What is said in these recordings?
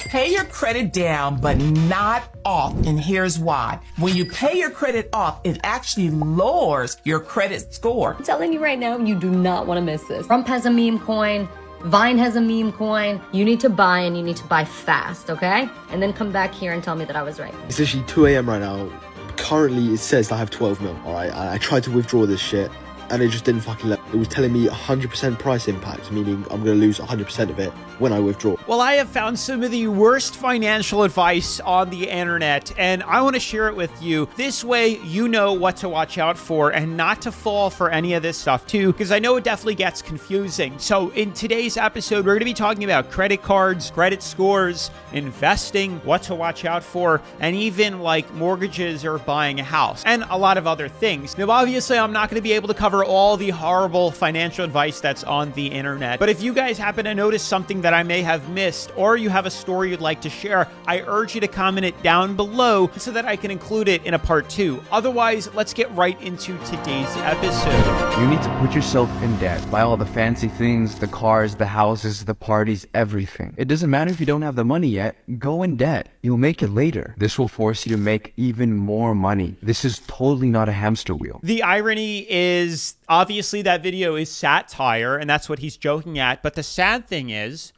Pay your credit down, but not off, and here's why. When you pay your credit off, it actually lowers your credit score. I'm telling you right now, you do not want to miss this. Trump has a meme coin. Vine has a meme coin. You need to buy, and you need to buy fast, okay? And then come back here and tell me that I was right. It's literally 2 a.m. right now. Currently, it says I have 12 mil, all right? I tried to withdraw this shit, and it just didn't fucking let. It was telling me 100% price impact, meaning I'm going to lose 100% of it when I withdraw. Well, I have found some of the worst financial advice on the internet, and I want to share it with you. This way, you know what to watch out for and not to fall for any of this stuff too, because I know it definitely gets confusing. So in today's episode, we're going to be talking about credit cards, credit scores, investing, what to watch out for, and even like mortgages or buying a house, and a lot of other things. Now, obviously, I'm not going to be able to cover all the horrible financial advice that's on the internet, but if you guys happen to notice something that I may have missed, or you have a story you'd like to share, I urge you to comment it down below so that I can include it in a part 2. Otherwise, let's get right into today's episode. You need to put yourself in debt. Buy all the fancy things, the cars, the houses, the parties, everything. It doesn't matter if you don't have the money yet. Go in debt. You'll make it later. This will force you to make even more money. This is totally not a hamster wheel. The irony is, obviously that video is satire, and that's what he's joking at, but the sad thing is,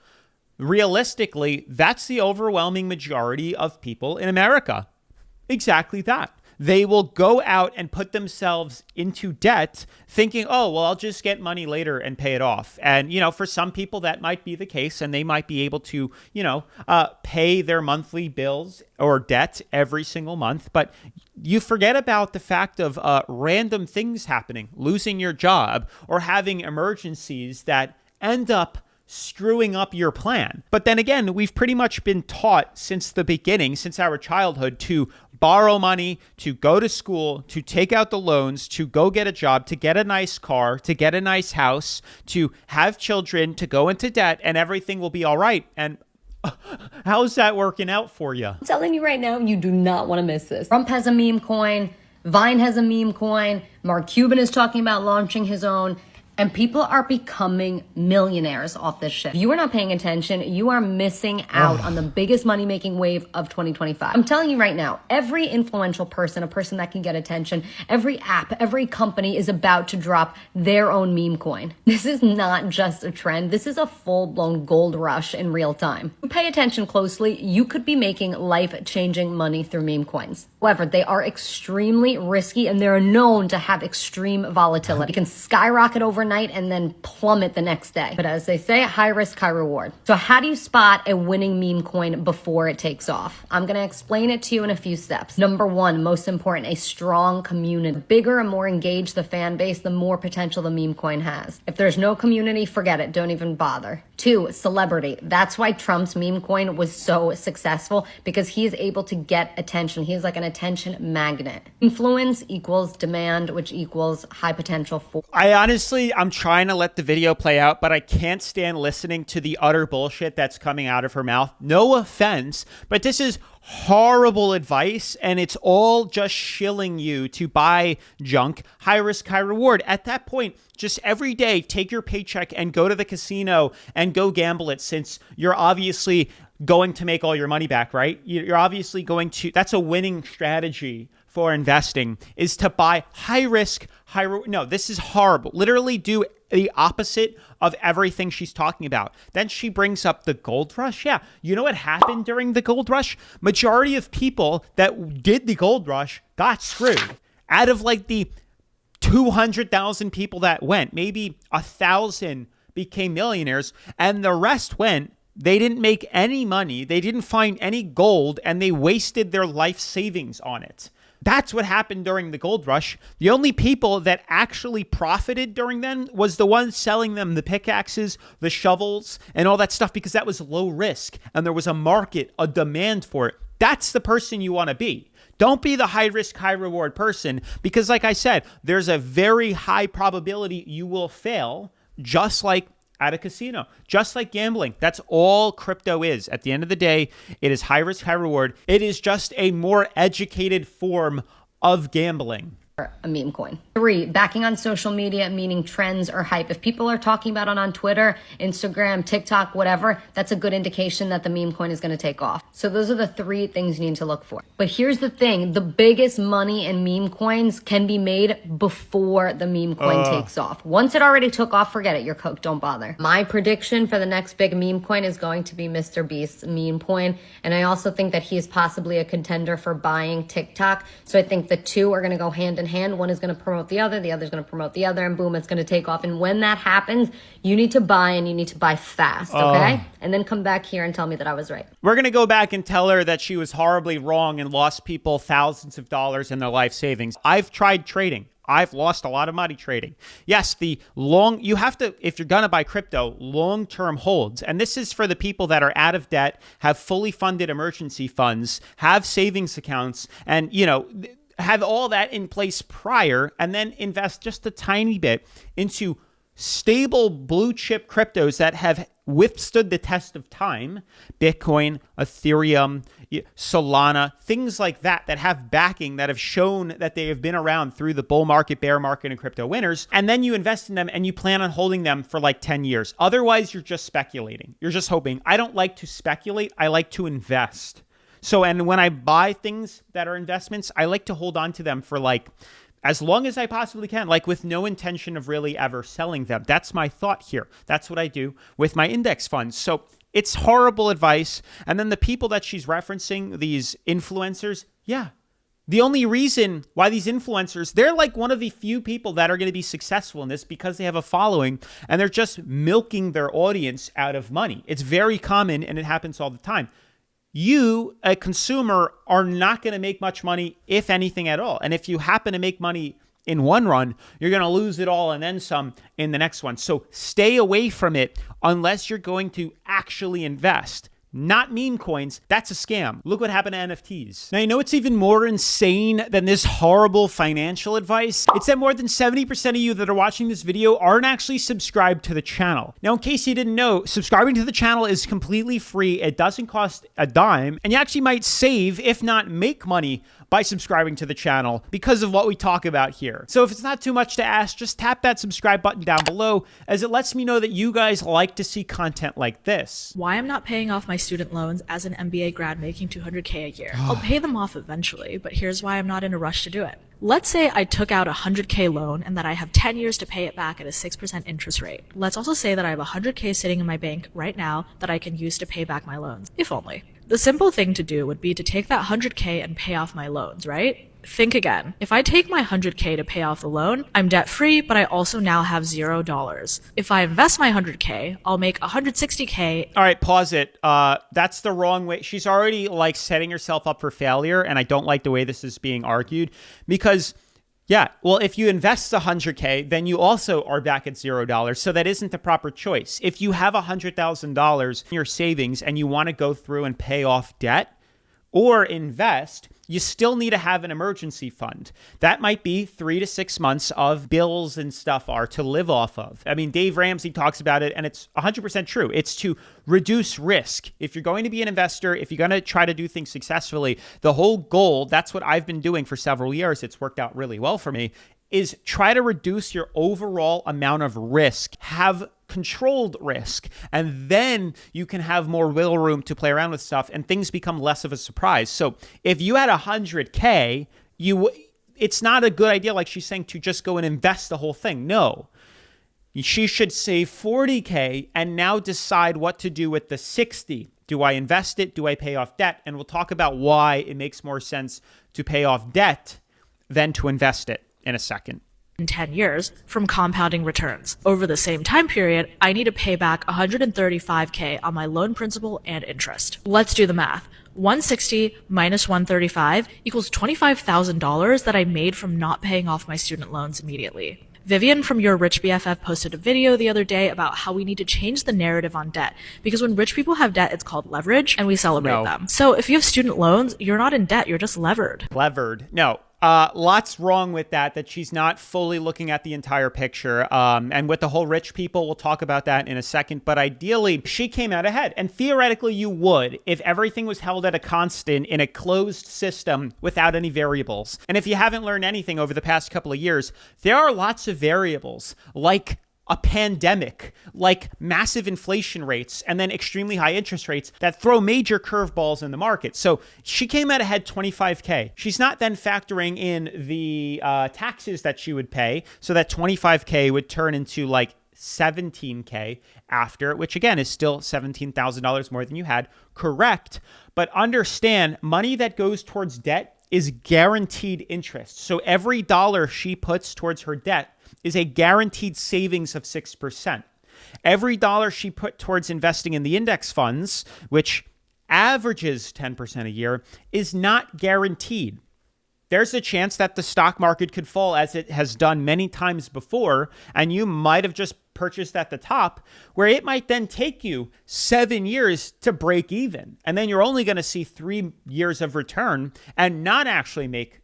realistically, that's the overwhelming majority of people in America. Exactly that. They will go out and put themselves into debt thinking, oh, well, I'll just get money later and pay it off. And, you know, for some people that might be the case, and they might be able to, you know, pay their monthly bills or debt every single month. But you forget about the fact of random things happening, losing your job, or having emergencies that end up screwing up your plan. But then again, we've pretty much been taught since the beginning, since our childhood, to borrow money, to go to school, to take out the loans, to go get a job, to get a nice car, to get a nice house, to have children, to go into debt, and everything will be all right. And how's that working out for you? I'm telling you right now, you do not want to miss this. Trump has a meme coin. Vine has a meme coin. Mark Cuban is talking about launching his own. And people are becoming millionaires off this shit. If you are not paying attention, you are missing out on the biggest money-making wave of 2025. I'm telling you right now, every influential person, a person that can get attention, every app, every company is about to drop their own meme coin. This is not just a trend. This is a full-blown gold rush in real time. If you pay attention closely, you could be making life-changing money through meme coins. However, they are extremely risky, and they're known to have extreme volatility. You can skyrocket overnight and then plummet the next day. But as they say, high risk, high reward. So how do you spot a winning meme coin before it takes off? I'm going to explain it to you in a few steps. Number one, most important, a strong community. The bigger and more engaged the fan base, the more potential the meme coin has. If there's no community, forget it. Don't even bother. Two, celebrity. That's why Trump's meme coin was so successful, because he is able to get attention. He is like an attention magnet. Influence equals demand, which equals high potential for. I'm trying to let the video play out, but I can't stand listening to the utter bullshit that's coming out of her mouth. No offense, but this is horrible advice, and it's all just shilling you to buy junk. High risk, high reward. At that point, just every day, take your paycheck and go to the casino and go gamble it, since you're obviously going to make all your money back, right? You're obviously going to, that's a winning strategy for investing, is to buy high risk, high reward. No, this is horrible. Literally do the opposite of everything she's talking about. Then she brings up the gold rush. Yeah, you know what happened during the gold rush? Majority of people that did the gold rush got screwed. Out of like the 200,000 people that went, maybe 1,000 became millionaires, and the rest went. They didn't make any money. They didn't find any gold, and they wasted their life savings on it. That's what happened during the gold rush. The only people that actually profited during then was the ones selling them the pickaxes, the shovels, and all that stuff, because that was low risk and there was a market, a demand for it. That's the person you want to be. Don't be the high risk, high reward person, because like I said, there's a very high probability you will fail, just like at a casino, just like gambling. That's all crypto is. At the end of the day, it is high risk, high reward. It is just a more educated form of gambling. a meme coin. 3, backing on social media, meaning trends or hype. If people are talking about it on Twitter, Instagram, TikTok, whatever, that's a good indication that the meme coin is going to take off. So those are the 3 things you need to look for. But here's the thing, the biggest money in meme coins can be made before the meme coin takes off. Once it already took off, forget it, you're cooked, don't bother. My prediction for the next big meme coin is going to be Mr. Beast's meme coin. And I also think that he is possibly a contender for buying TikTok. So I think the 2 are going to go hand in hand. One is going to promote the other is going to promote the other, and boom, it's going to take off. And when that happens, you need to buy, and you need to buy fast, okay? And then come back here and tell me that I was right. We're going to go back and tell her that she was horribly wrong and lost people thousands of dollars in their life savings. I've tried trading. I've lost a lot of money trading. Yes, you have to, if you're going to buy crypto, long-term holds. And this is for the people that are out of debt, have fully funded emergency funds, have savings accounts, and, have all that in place prior, and then invest just a tiny bit into stable blue chip cryptos that have withstood the test of time. Bitcoin, Ethereum, Solana, things like that have backing, that have shown that they have been around through the bull market, bear market, and crypto winners. And then you invest in them and you plan on holding them for like 10 years. Otherwise, you're just speculating. You're just hoping. I don't like to speculate. I like to invest. So, and when I buy things that are investments, I like to hold on to them for like as long as I possibly can, like with no intention of really ever selling them. That's my thought here. That's what I do with my index funds. So it's horrible advice. And then the people that she's referencing, these influencers, yeah. The only reason why these influencers, they're like one of the few people that are going to be successful in this because they have a following and they're just milking their audience out of money. It's very common and it happens all the time. You, a consumer, are not going to make much money, if anything at all. And if you happen to make money in one run, you're going to lose it all and then some in the next one. So stay away from it unless you're going to actually invest. Not meme coins. That's a scam. Look what happened to NFTs. Now, you know what's even more insane than this horrible financial advice? It's that more than 70% of you that are watching this video aren't actually subscribed to the channel. Now, in case you didn't know, subscribing to the channel is completely free. It doesn't cost a dime, and you actually might save, if not make money, by subscribing to the channel because of what we talk about here. So if it's not too much to ask, just tap that subscribe button down below, as it lets me know that you guys like to see content like this. Why I'm not paying off my student loans as an MBA grad making $200K a year. I'll pay them off eventually, but here's why I'm not in a rush to do it. Let's say I took out a $100K loan and that I have 10 years to pay it back at a 6% interest rate. Let's also say that I have $100K sitting in my bank right now that I can use to pay back my loans, if only. The simple thing to do would be to take that $100K and pay off my loans, right? Think again. If I take my $100K to pay off the loan, I'm debt free, but I also now have $0. If I invest my $100K, I'll make $160K. All right, pause it. That's the wrong way. She's already like setting herself up for failure, and I don't like the way this is being argued because yeah, well, if you invest $100K, then you also are back at $0. So that isn't the proper choice. If you have $100,000 in your savings and you want to go through and pay off debt or invest, you still need to have an emergency fund. That might be 3 to 6 months of bills and stuff are to live off of. I mean, Dave Ramsey talks about it, and it's 100% true. It's to reduce risk. If you're going to be an investor, if you're going to try to do things successfully, the whole goal, that's what I've been doing for several years. It's worked out really well for me, is try to reduce your overall amount of risk. Have controlled risk, and then you can have more wiggle room to play around with stuff and things become less of a surprise. So if you had $100K, it's not a good idea, like she's saying, to just go and invest the whole thing. No, she should save $40K and now decide what to do with the 60. Do I invest it? Do I pay off debt? And we'll talk about why it makes more sense to pay off debt than to invest it in a second. In 10 years from compounding returns. Over the same time period, I need to pay back $135K on my loan principal and interest. Let's do the math. 160 minus 135 equals $25,000 that I made from not paying off my student loans immediately. Vivian from Your Rich BFF posted a video the other day about how we need to change the narrative on debt, because when rich people have debt, it's called leverage, and we celebrate them. So if you have student loans, you're not in debt, you're just levered. Levered. No, lots wrong with that she's not fully looking at the entire picture. And with the whole rich people, we'll talk about that in a second. But ideally, she came out ahead. And theoretically, you would if everything was held at a constant in a closed system without any variables. And if you haven't learned anything over the past couple of years, there are lots of variables like a pandemic, like massive inflation rates, and then extremely high interest rates that throw major curveballs in the market. So she came out ahead 25K. She's not then factoring in the taxes that she would pay. So that 25K would turn into like 17K after, which again is still $17,000 more than you had. Correct. But understand, money that goes towards debt is guaranteed interest. So every dollar she puts towards her debt is a guaranteed savings of 6%. Every dollar she put towards investing in the index funds, which averages 10% a year, is not guaranteed. There's a chance that the stock market could fall as it has done many times before, and you might have just purchased at the top, where it might then take you 7 years to break even. And then you're only going to see 3 years of return and not actually make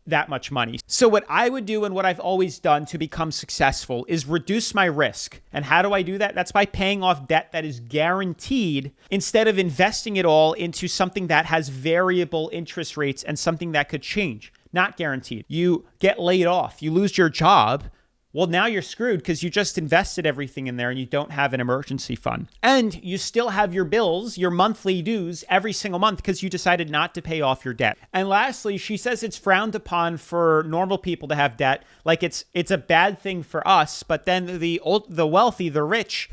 that much money. So what I would do and what I've always done to become successful is reduce my risk. And how do I do that? That's by paying off debt that is guaranteed instead of investing it all into something that has variable interest rates and something that could change. Not guaranteed. You get laid off, you lose your job. Well, now you're screwed because you just invested everything in there and you don't have an emergency fund. And you still have your bills, your monthly dues every single month because you decided not to pay off your debt. And lastly, she says it's frowned upon for normal people to have debt. Like it's a bad thing for us, but then the wealthy, the rich,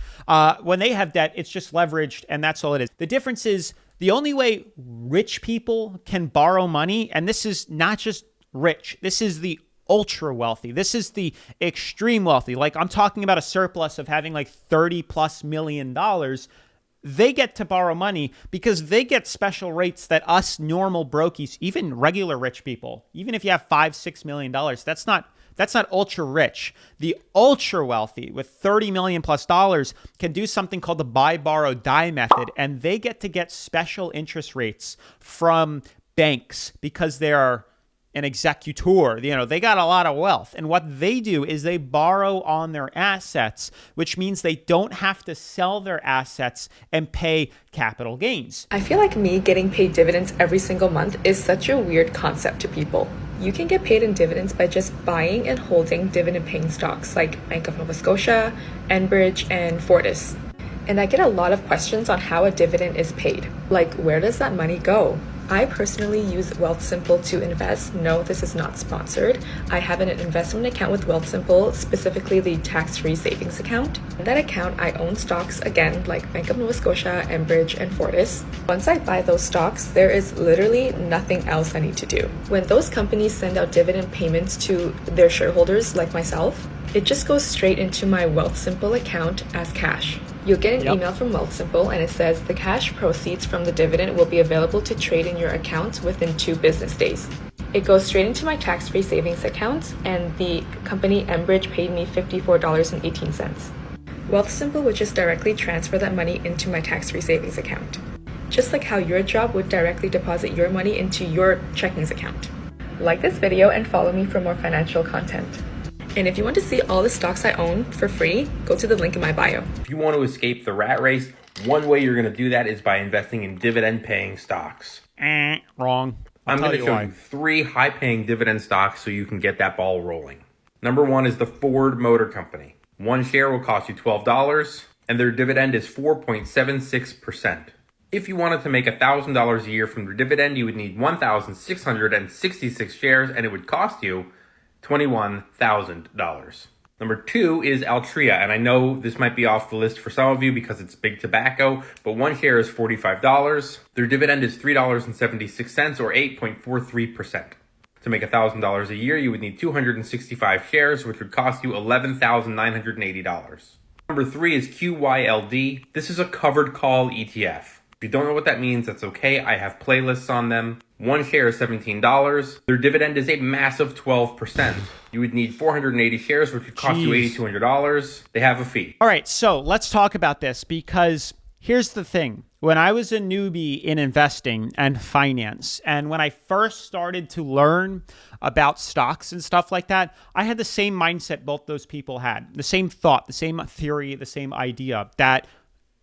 when they have debt, it's just leveraged and that's all it is. The difference is the only way rich people can borrow money, and this is not just rich, this is the ultra wealthy. This is the extreme wealthy. Like I'm talking about a surplus of having like $30+ million. They get to borrow money because they get special rates that us normal brokies, even regular rich people, even if you have $5-6 million, that's not ultra rich. The ultra wealthy with $30 million+ can do something called the buy, borrow, die method, and they get to get special interest rates from banks because they are an executor. They got a lot of wealth. And what they do is they borrow on their assets, which means they don't have to sell their assets and pay capital gains. I feel like me getting paid dividends every single month is such a weird concept to people. You can get paid in dividends by just buying and holding dividend-paying stocks like Bank of Nova Scotia, Enbridge, and Fortis. And I get a lot of questions on how a dividend is paid. Like, where does that money go? I personally use Wealthsimple to invest. No, this is not sponsored. I have an investment account with Wealthsimple, specifically the tax-free savings account. In that account, I own stocks, again, like Bank of Nova Scotia, Enbridge, and Fortis. Once I buy those stocks, there is literally nothing else I need to do. When those companies send out dividend payments to their shareholders, like myself, it just goes straight into my Wealthsimple account as cash. You'll get an email from Wealthsimple and it says the cash proceeds from the dividend will be available to trade in your account within 2 business days. It goes straight into my tax-free savings account, and the company Enbridge paid me $54.18. Wealthsimple would just directly transfer that money into my tax-free savings account, just like how your job would directly deposit your money into your checkings account. Like this video and follow me for more financial content. And if you want to see all the stocks I own for free, go to the link in my bio. If you want to escape the rat race, one way you're going to do that is by investing in dividend-paying stocks. Wrong. I'm going to show you 3 high-paying dividend stocks so you can get that ball rolling. Number 1 is the Ford Motor Company. One share will cost you $12, and their dividend is 4.76%. If you wanted to make $1,000 a year from their dividend, you would need 1,666 shares, and it would cost you $21,000. Number 2 is Altria, and I know this might be off the list for some of you because it's big tobacco, but one share is $45. Their dividend is $3.76 or 8.43%. To make $1,000 a year, you would need 265 shares, which would cost you $11,980. Number 3 is QYLD. This is a covered call ETF. If you don't know what that means, that's okay. I have playlists on them. One share is $17. Their dividend is a massive 12%. You would need 480 shares, which would cost you $8,200. They have a fee. All right, so let's talk about this because Here's the thing. When I was a newbie in investing and finance, and when I first started to learn about stocks and stuff like that, I had the same mindset both those people had, the same thought, the same theory, the same idea that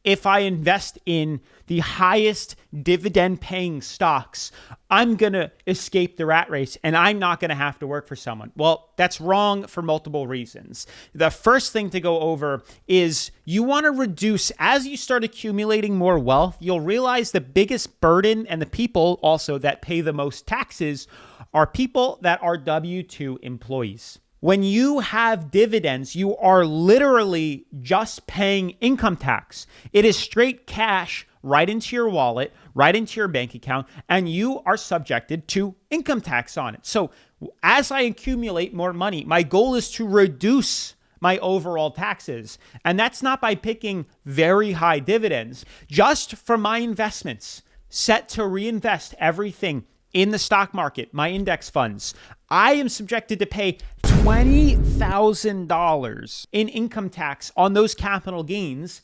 if I invest in the highest dividend paying stocks, I'm going to escape the rat race and I'm not going to have to work for someone. Well, that's wrong for multiple reasons. The first thing to go over is you want to reduce, as you start accumulating more wealth, you'll realize the biggest burden and the people also that pay the most taxes are people that are W-2 employees. When you have dividends, you are literally just paying income tax. It is straight cash right into your wallet, right into your bank account, and you are subjected to income tax on it. So as I accumulate more money, my goal is to reduce my overall taxes. And that's not by picking very high dividends. Just from my investments set to reinvest everything in the stock market, my index funds, I am subjected to pay $20,000 in income tax on those capital gains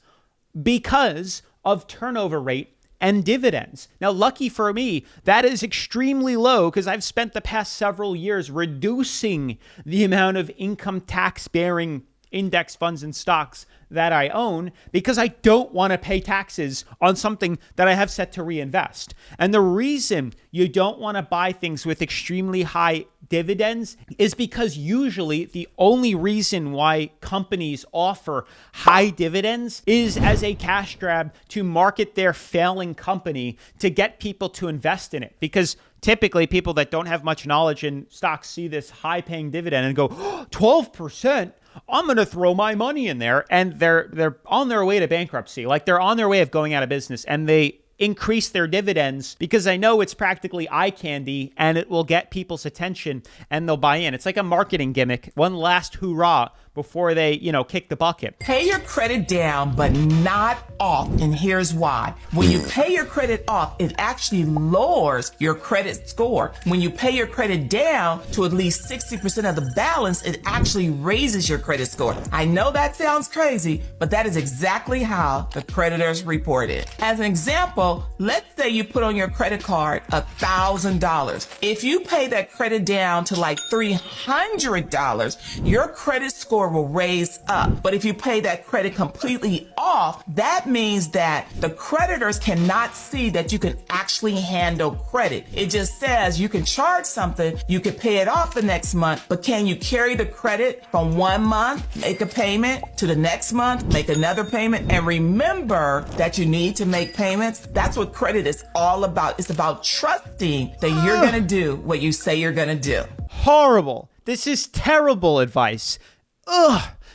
because of turnover rate and dividends. Now, lucky for me, that is extremely low because I've spent the past several years reducing the amount of income tax bearing index funds and stocks that I own because I don't want to pay taxes on something that I have set to reinvest. And the reason you don't want to buy things with extremely high dividends is because usually the only reason why companies offer high dividends is as a cash grab to market their failing company to get people to invest in it. Because typically people that don't have much knowledge in stocks see this high paying dividend and go, 12%? I'm going to throw my money in there. And they're on their way to bankruptcy. Like they're on their way of going out of business, and they increase their dividends because I know it's practically eye candy and it will get people's attention and they'll buy in. It's like a marketing gimmick. One last hoorah before they, kick the bucket. Pay your credit down, but not off. And here's why. When you pay your credit off, it actually lowers your credit score. When you pay your credit down to at least 60% of the balance, it actually raises your credit score. I know that sounds crazy, but that is exactly how the creditors report it. As an example, let's say you put on your credit card $1,000. If you pay that credit down to like $300, your credit score will raise up. But if you pay that credit completely off, that means that the creditors cannot see that you can actually handle credit. It just says you can charge something, you can pay it off the next month, but can you carry the credit from 1 month, make a payment, to the next month, make another payment, and remember that you need to make payments? That's what credit is all about. It's about trusting that you're going to do what you say you're going to do. Horrible. This is terrible advice.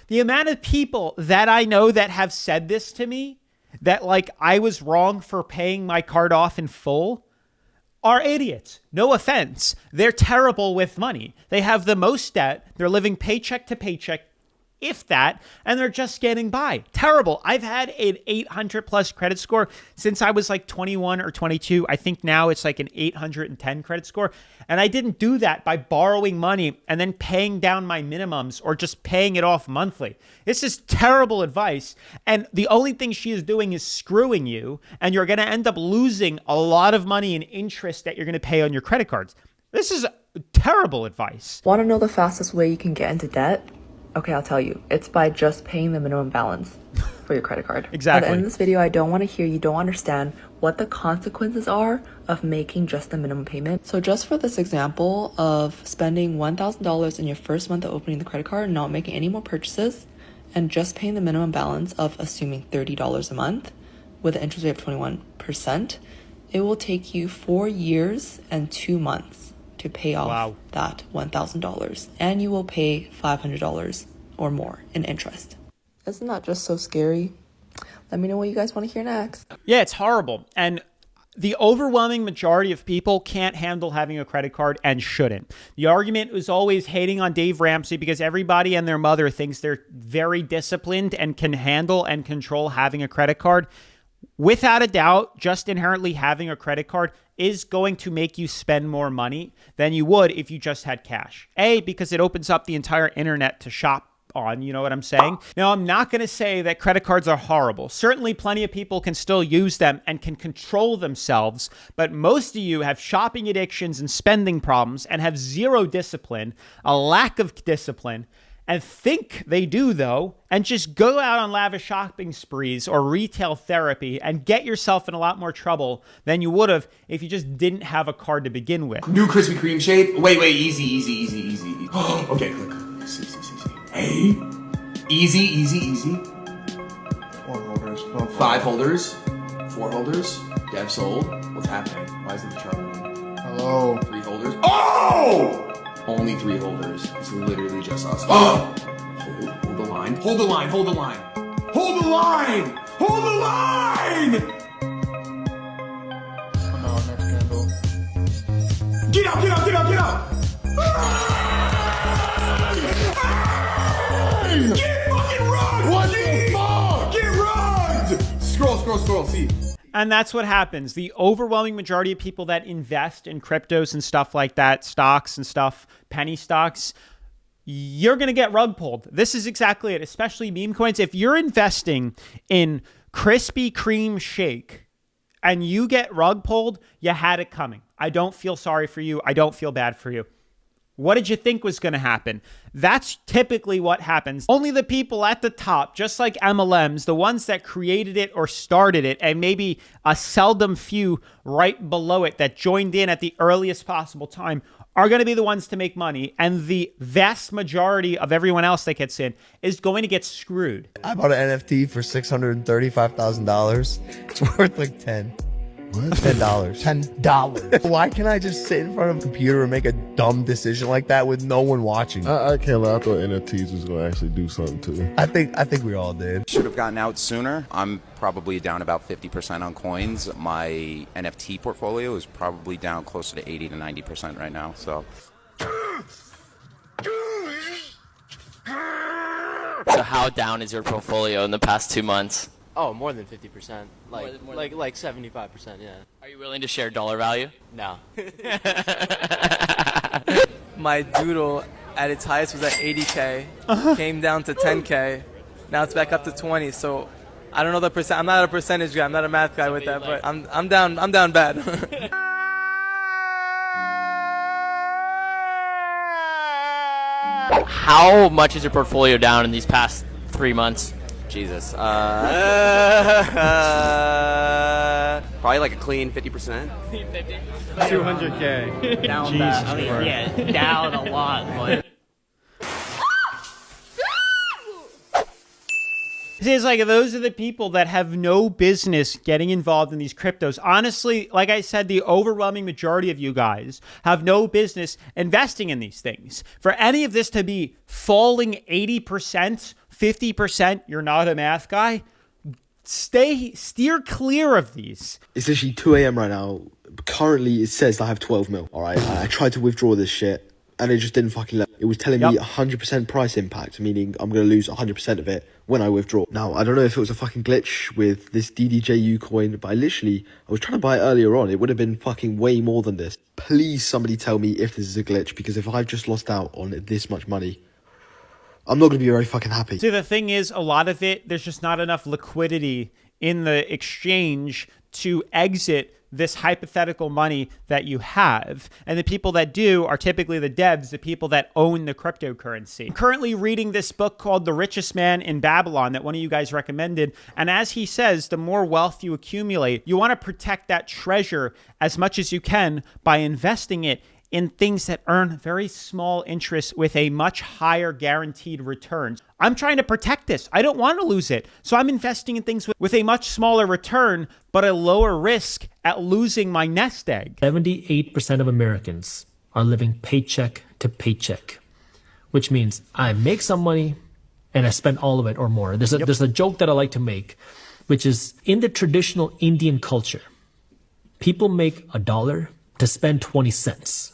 The amount of people that I know that have said this to me, that like I was wrong for paying my card off in full, are idiots. No offense. They're terrible with money. They have the most debt. They're living paycheck to paycheck, if that, and they're just getting by. Terrible. I've had an 800 plus credit score since I was like 21 or 22. I think now it's like an 810 credit score. And I didn't do that by borrowing money and then paying down my minimums or just paying it off monthly. This is terrible advice. And the only thing she is doing is screwing you. And you're going to end up losing a lot of money in interest that you're going to pay on your credit cards. This is terrible advice. Want to know the fastest way you can get into debt? Okay, I'll tell you. It's by just paying the minimum balance for your credit card. Exactly. At the end of this video, I don't want to hear you don't understand what the consequences are of making just the minimum payment. So just for this example of spending $1,000 in your first month of opening the credit card, not making any more purchases, and just paying the minimum balance of assuming $30 a month with an interest rate of 21%, it will take you 4 years and 2 months to pay off that $1,000, and you will pay $500 or more in interest. Isn't that just so scary? Let me know what you guys want to hear next. Yeah, it's horrible. And the overwhelming majority of people can't handle having a credit card and shouldn't. The argument was always hating on Dave Ramsey because everybody and their mother thinks they're very disciplined and can handle and control having a credit card. Without a doubt, just inherently having a credit card is going to make you spend more money than you would if you just had cash. A, because it opens up the entire internet to shop on, you know what I'm saying? Now, I'm not going to say that credit cards are horrible. Certainly, plenty of people can still use them and can control themselves, but most of you have shopping addictions and spending problems and have zero discipline, a lack of discipline, and think they do, though, and just go out on lavish shopping sprees or retail therapy and get yourself in a lot more trouble than you would have if you just didn't have a card to begin with. New Krispy Kreme shape. Wait, easy. Okay, click. See. Hey. Easy. 4 holders. 5 holders. 4 holders. Dev sold. What's happening? Why is it the chart? Hello. 3 holders. Oh! Only 3 holders. It's literally just us. Oh! Hold the line. Hold the line. Oh no, next candle. Get out! Get fucking rugged! What the fuck? Get rugged! Scroll, see. And that's what happens. The overwhelming majority of people that invest in cryptos and stuff like that, stocks and stuff, penny stocks, you're going to get rug pulled. This is exactly it, especially meme coins. If you're investing in Krispy Kreme shake and you get rug pulled, you had it coming. I don't feel sorry for you. I don't feel bad for you. What did you think was going to happen? That's typically what happens. Only the people at the top, just like MLMs, the ones that created it or started it, and maybe a seldom few right below it that joined in at the earliest possible time, are going to be the ones to make money. And the vast majority of everyone else that gets in is going to get screwed. I bought an NFT for $635,000. It's worth like 10. What? $10. $10. Why can't I just sit in front of a computer and make a dumb decision like that with no one watching? I can't lie. I thought NFTs was gonna actually do something too. I think we all did. Should have gotten out sooner. I'm probably down about 50% on coins. My NFT portfolio is probably down closer to 80 to 90% right now. So how down is your portfolio in the past 2 months? Oh, more than 50%. Like 75%, yeah. Are you willing to share dollar value? No. My doodle at its highest was at 80K, came down to 10K. Now it's back up to 20. So I don't know the percent. I'm not a percentage guy. I'm not a math guy with that, but I'm down bad. How much is your portfolio down in these past 3 months? Jesus. Probably like a clean 50%. 200K. Down bad. I mean, yeah, down a lot, but... It's like those are the people that have no business getting involved in these cryptos. Honestly, like I said, the overwhelming majority of you guys have no business investing in these things. For any of this to be falling 80%, 50%, you're not a math guy, steer clear of these. It's literally 2 a.m. right now. Currently, it says I have 12 mil. All right, I tried to withdraw this shit, and it just didn't fucking let me. It was telling me 100% price impact, meaning I'm going to lose 100% of it when I withdraw. Now, I don't know if it was a fucking glitch with this DDJU coin, but I was trying to buy it earlier on. It would have been fucking way more than this. Please, somebody tell me if this is a glitch, because if I've just lost out on this much money, I'm not going to be very fucking happy. See, the thing is, a lot of it, there's just not enough liquidity in the exchange to exit this hypothetical money that you have. And the people that do are typically the devs, the people that own the cryptocurrency. I'm currently reading this book called The Richest Man in Babylon that one of you guys recommended. And as he says, the more wealth you accumulate, you want to protect that treasure as much as you can by investing it in things that earn very small interest with a much higher guaranteed return. I'm trying to protect this. I don't want to lose it. So I'm investing in things with a much smaller return, but a lower risk at losing my nest egg. 78% of Americans are living paycheck to paycheck, which means I make some money and I spend all of it or more. There's a joke that I like to make, which is in the traditional Indian culture, people make $1 to spend 20 cents.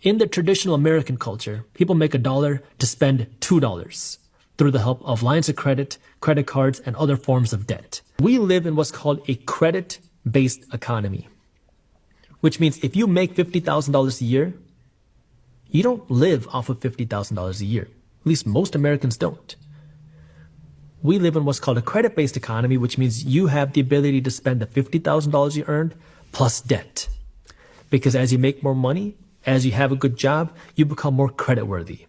In the traditional American culture, people make $1 to spend $2 through the help of lines of credit, credit cards, and other forms of debt. We live in what's called a credit-based economy, which means if you make $50,000 a year, you don't live off of $50,000 a year. At least most Americans don't. We live in what's called a credit-based economy, which means you have the ability to spend the $50,000 you earned plus debt. Because as you make more money, as you have a good job, you become more creditworthy.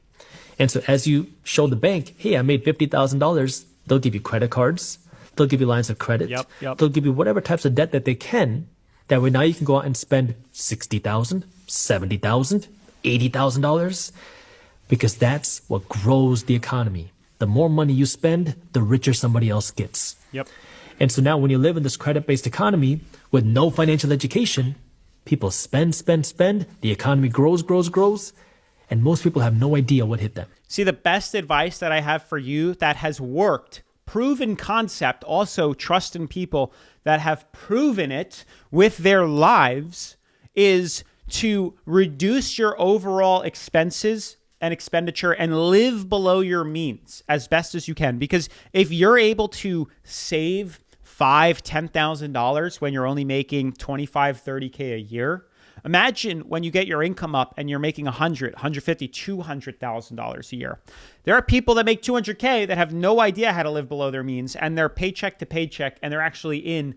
And so as you show the bank, hey, I made $50,000, they'll give you credit cards, they'll give you lines of credit, they'll give you whatever types of debt that they can. That way now you can go out and spend $60,000, $70,000, $80,000, because that's what grows the economy. The more money you spend, the richer somebody else gets. Yep. And so now when you live in this credit-based economy with no financial education, people spend, the economy grows, and most people have no idea what hit them. See, the best advice that I have for you that has worked, proven concept, also trust in people that have proven it with their lives, is to reduce your overall expenses and expenditure and live below your means as best as you can. Because if you're able to save $5,000, $10,000 when you're only making $25,000, $30K a year, imagine when you get your income up and you're making $100,000, $150,000, $200,000 a year. There are people that make $200K that have no idea how to live below their means, and they're paycheck to paycheck, and they're actually in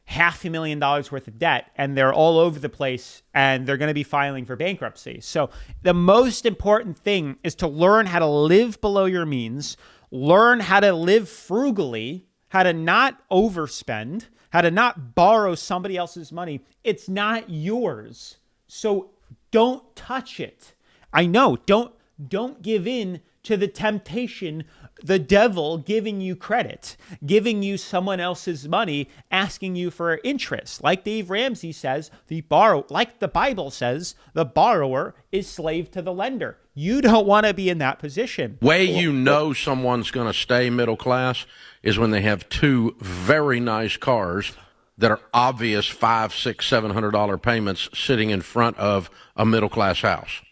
$500,000 worth of debt, and they're all over the place, and they're going to be filing for bankruptcy. So the most important thing is to learn how to live below your means, learn how to live frugally, how to not overspend, how to not borrow somebody else's money. It's not yours. So don't touch it. I know, don't give in to the temptation, the devil giving you credit, giving you someone else's money, asking you for interest. Like Dave Ramsey says, like the Bible says, the borrower is slave to the lender. You don't want to be in that position. Way you know someone's going to stay middle class is when they have two very nice cars that are obvious $500, $600, $700 payments sitting in front of a middle class house.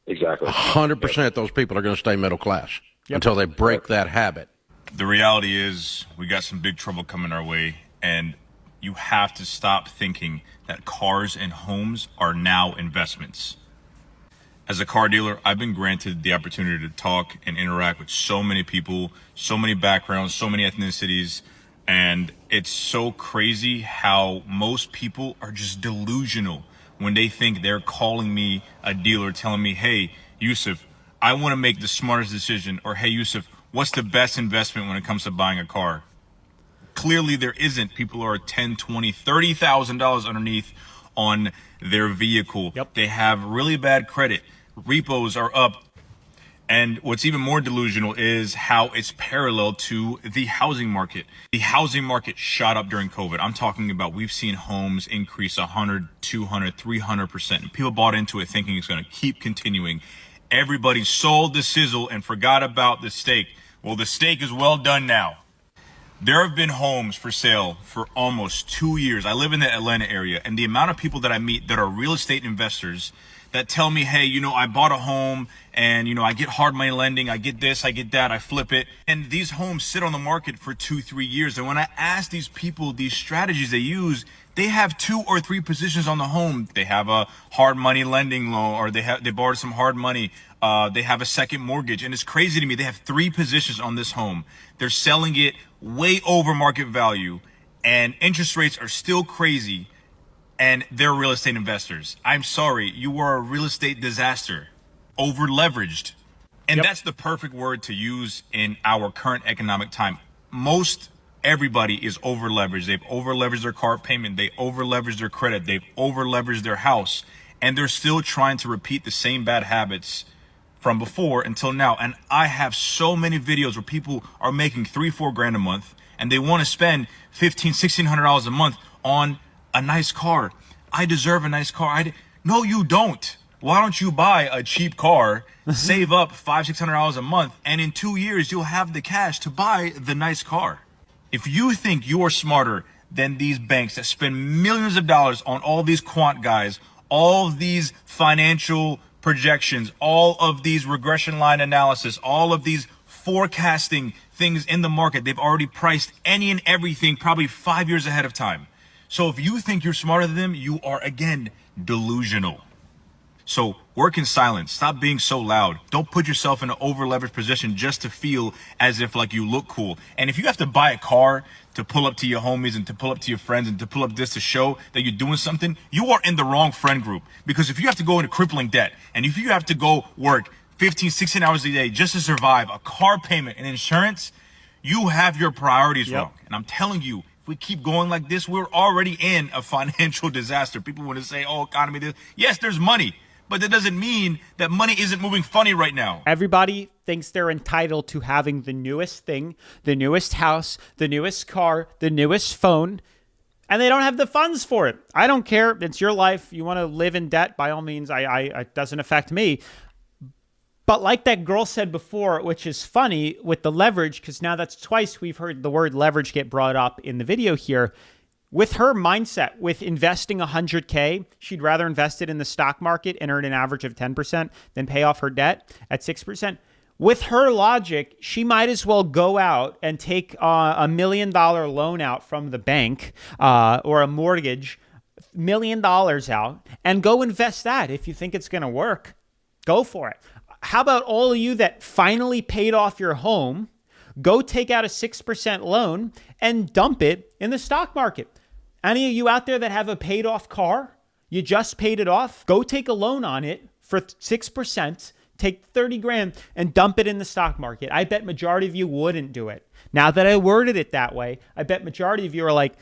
Exactly. 100% those people are going to stay middle class until they break that habit. The reality is we got some big trouble coming our way, and you have to stop thinking that cars and homes are now investments. As a car dealer, I've been granted the opportunity to talk and interact with so many people, so many backgrounds, so many ethnicities, and it's so crazy how most people are just delusional when they think they're calling me a dealer, telling me, hey, Yusuf, I want to make the smartest decision, or hey, Yusuf, what's the best investment when it comes to buying a car? Clearly there isn't. People are $10,000, $20,000, $30,000 underneath on their vehicle. They have really bad credit. Repos are up. And what's even more delusional is how it's parallel to the housing market. The housing market shot up during COVID. I'm talking about, we've seen homes increase 100, 200, 300%. And people bought into it thinking it's going to keep continuing. Everybody sold the sizzle and forgot about the steak. Well, the steak is well done now. There have been homes for sale for almost 2 years. I live in the Atlanta area, and the amount of people that I meet that are real estate investors that tell me, hey, I bought a home and, I get hard money lending. I get this, I get that, I flip it. And these homes sit on the market for 2-3 years. And when I ask these people these strategies they use, they have 2 or 3 positions on the home. They have a hard money lending loan, or they borrowed some hard money. They have a second mortgage. And it's crazy to me. They have 3 positions on this home. They're selling it way over market value, and interest rates are still crazy. And they're real estate investors. I'm sorry, you are a real estate disaster, over leveraged. And that's the perfect word to use in our current economic time. Most everybody is over leveraged. They've over leveraged their car payment. They over leveraged their credit. They've over leveraged their house. And they're still trying to repeat the same bad habits from before until now. And I have so many videos where people are making $3-4 grand a month, and they want to spend $1,500-$1,600 a month on a nice car. I deserve a nice car. No, you don't. Why don't you buy a cheap car, save up $500-$600 a month, and in 2 years you'll have the cash to buy the nice car? If you think you're smarter than these banks that spend millions of dollars on all these quant guys, all of these financial projections, all of these regression line analysis, all of these forecasting things in the market, they've already priced any and everything probably 5 years ahead of time. So if you think you're smarter than them, you are, again, delusional. So work in silence. Stop being so loud. Don't put yourself in an over-leveraged position just to feel as if like you look cool. And if you have to buy a car to pull up to your homies and to pull up to your friends and to pull up this to show that you're doing something, you are in the wrong friend group. Because if you have to go into crippling debt and if you have to go work 15, 16 hours a day just to survive a car payment and insurance, you have your priorities wrong. And I'm telling you, if we keep going like this, we're already in a financial disaster. People want to say, oh, economy, this. Yes, there's money. But that doesn't mean that money isn't moving funny right now. Everybody thinks they're entitled to having the newest thing, the newest house, the newest car, the newest phone, and they don't have the funds for it. I don't care. It's your life. You want to live in debt, by all means. It doesn't affect me. But like that girl said before, which is funny with the leverage, because now that's twice we've heard the word leverage get brought up in the video here. With her mindset, with investing $100K, she'd rather invest it in the stock market and earn an average of 10% than pay off her debt at 6%. With her logic, she might as well go out and take $1 million loan out from the bank or a mortgage, $1 million out, and go invest that. If you think it's going to work, go for it. How about all of you that finally paid off your home, go take out a 6% loan and dump it in the stock market? Any of you out there that have a paid off car, you just paid it off, go take a loan on it for 6%, take 30 grand and dump it in the stock market. I bet majority of you wouldn't do it. Now that I worded it that way, I bet majority of you are like,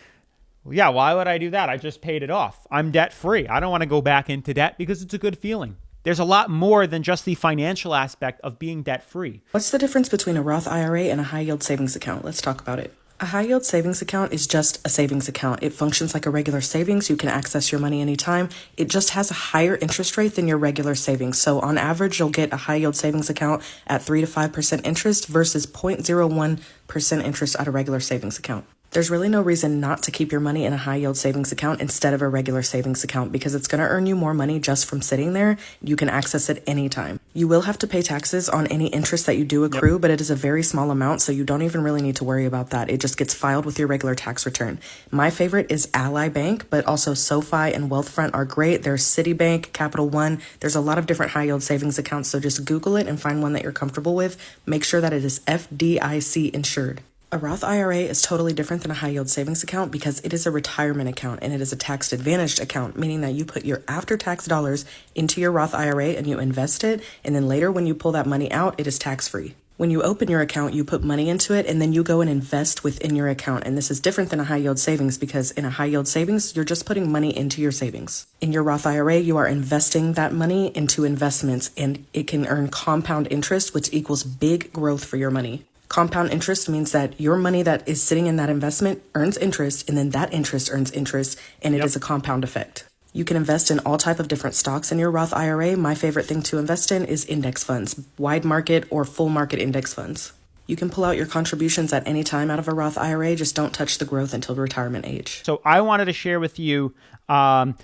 well, yeah, why would I do that? I just paid it off. I'm debt free. I don't want to go back into debt because it's a good feeling. There's a lot more than just the financial aspect of being debt free. What's the difference between a Roth IRA and a high yield savings account? Let's talk about it. A high yield savings account is just a savings account. It functions like a regular savings. You can access your money anytime. It just has a higher interest rate than your regular savings. So on average, you'll get a high yield savings account at 3 to 5% interest versus 0.01% interest at a regular savings account. There's really no reason not to keep your money in a high yield savings account instead of a regular savings account because it's going to earn you more money just from sitting there. You can access it anytime. You will have to pay taxes on any interest that you do accrue, but it is a very small amount, so you don't even really need to worry about that. It just gets filed with your regular tax return. My favorite is Ally Bank, but also SoFi and Wealthfront are great. There's Citibank, Capital One. There's a lot of different high yield savings accounts, so just Google it and find one that you're comfortable with. Make sure that it is FDIC insured. A Roth IRA is totally different than a high yield savings account because it is a retirement account and it is a tax advantaged account, meaning that you put your after tax dollars into your Roth IRA and you invest it, and then later when you pull that money out, it is tax free. When you open your account, you put money into it and then you go and invest within your account. And this is different than a high yield savings because in a high yield savings, you're just putting money into your savings. In your Roth IRA, you are investing that money into investments and it can earn compound interest, which equals big growth for your money. Compound interest means that your money that is sitting in that investment earns interest, and then that interest earns interest, and it is a compound effect. You can invest in all type of different stocks in your Roth IRA. My favorite thing to invest in is index funds, wide market or full market index funds. You can pull out your contributions at any time out of a Roth IRA, just don't touch the growth until retirement age. So I wanted to share with you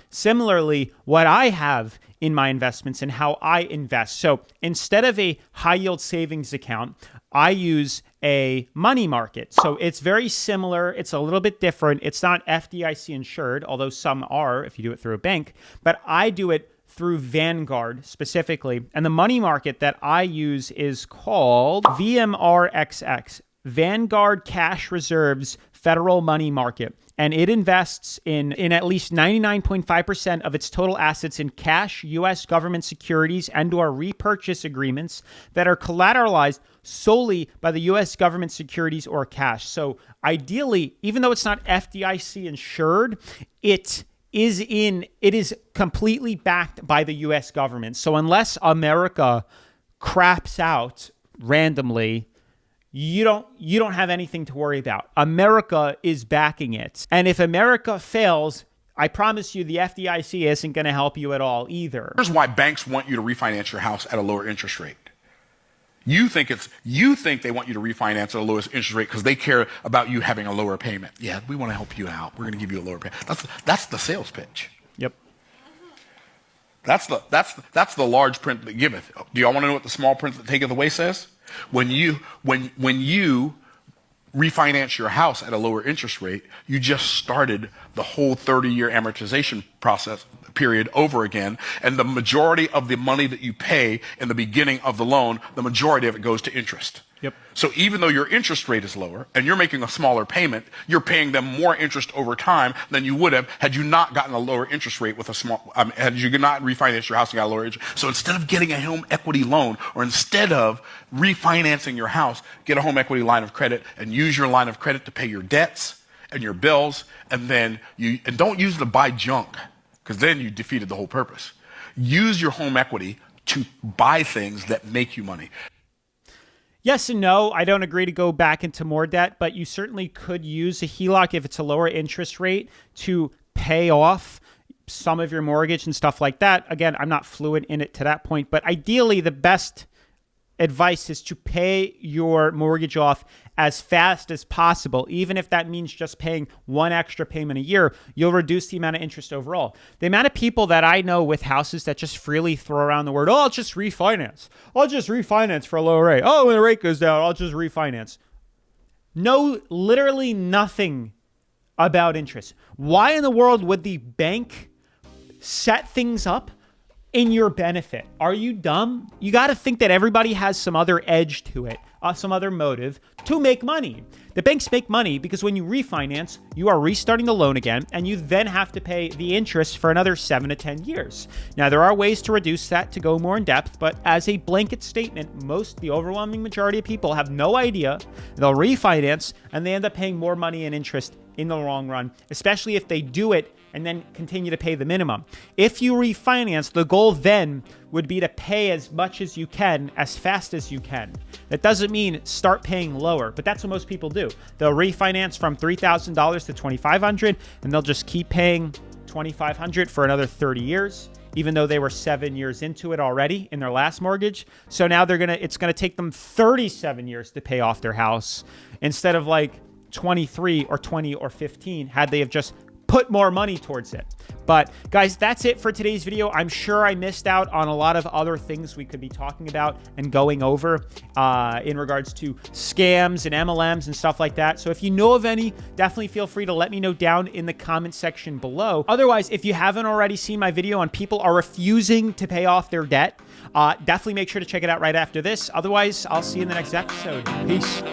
similarly what I have in my investments and how I invest. So instead of a high yield savings account, I use a money market. So it's very similar. It's a little bit different. It's not FDIC insured, although some are if you do it through a bank, but I do it through Vanguard specifically. And the money market that I use is called VMRXX, Vanguard Cash Reserves Federal Money Market. And it invests in at least 99.5% of its total assets in cash, U.S. government securities, and/or repurchase agreements that are collateralized solely by the U.S. government securities or cash. So ideally, even though it's not FDIC insured, it is completely backed by the U.S. government. So unless America craps out randomly, you don't have anything to worry about. America is backing it. And if America fails, I promise you the FDIC isn't going to help you at all either. Here's why banks want you to refinance your house at a lower interest rate. You think they want you to refinance at a lowest interest rate because they care about you having a lower payment. Yeah, we want to help you out. We're going to give you a lower payment. That's the sales pitch. Yep. That's the large print that giveth. Do y'all want to know what the small print that taketh away says? When you refinance your house at a lower interest rate, you just started the whole 30-year amortization process period over again. And the majority of the money that you pay in the beginning of the loan, the majority of it goes to interest. Yep. So even though your interest rate is lower and you're making a smaller payment, you're paying them more interest over time than you would have had you not gotten a lower interest rate with a small, had you not refinanced your house and got a lower interest. So instead of getting a home equity loan, or instead of refinancing your house, get a home equity line of credit and use your line of credit to pay your debts and your bills. And then and don't use it to buy junk, because then you defeated the whole purpose. Use your home equity to buy things that make you money. Yes and no. I don't agree to go back into more debt, but you certainly could use a HELOC if it's a lower interest rate to pay off some of your mortgage and stuff like that. Again, I'm not fluent in it to that point, but ideally the best advice is to pay your mortgage off as fast as possible. Even if that means just paying one extra payment a year, you'll reduce the amount of interest overall. The amount of people that I know with houses that just freely throw around the word, oh, I'll just refinance. I'll just refinance for a lower rate. Oh, when the rate goes down, I'll just refinance. Know literally nothing about interest. Why in the world would the bank set things up in your benefit? Are you dumb? You got to think that everybody has some other edge to it, some other motive to make money. The banks make money because when you refinance, you are restarting the loan again, and you then have to pay the interest for another 7 to 10 years. Now, there are ways to reduce that to go more in depth, but as a blanket statement, the overwhelming majority of people have no idea. They'll refinance, and they end up paying more money in interest in the long run, especially if they do it and then continue to pay the minimum. If you refinance, the goal then would be to pay as much as you can, as fast as you can. That doesn't mean start paying lower, but that's what most people do. They'll refinance from $3,000 to $2,500, and they'll just keep paying $2,500 for another 30 years, even though they were 7 years into it already in their last mortgage. So now it's gonna take them 37 years to pay off their house instead of like 23 or 20 or 15 had they have just put more money towards it. But guys, that's it for today's video. I'm sure I missed out on a lot of other things we could be talking about and going over in regards to scams and MLMs and stuff like that. So if you know of any, definitely feel free to let me know down in the comment section below. Otherwise, if you haven't already seen my video on people are refusing to pay off their debt, definitely make sure to check it out right after this. Otherwise, I'll see you in the next episode. Peace.